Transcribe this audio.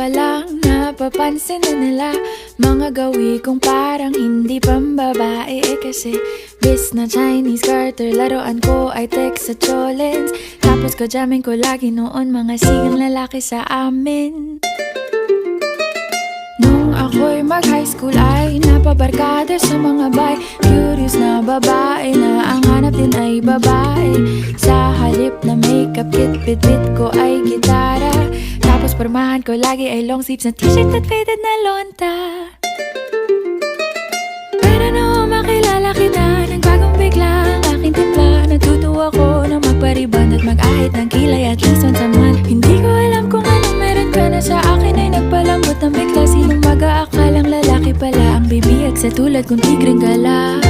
pa lang napapansin na nila mga gawi kong parang hindi pambabae. Kasi bis na Chinese Carter, laruan ko ay text sa cholens. Tapos kajamin ko lagi noon mga sigang lalaki sa amin. Nung ako'y mag-high school ay napabarkada sa mga bay. Curious na babae na ang hanap din ay babae. Sa halip na makeup kit, bit-bit ko ay gitara. Tapos pormahan ko lagi ay long sleeves na t-shirt at faded na lonta. Pero nung makilala kita, nagbagong bigla ang aking timpla. Natutuwa ko na magpariban at mag-ahit ng kilay at least once a month. Hindi ko alam kung anong meron ka na sa akin ay nagpalambot ng bigla. Sinong mag-aakalang lalaki pala ang bibiyag sa tulad kong tigreng gala.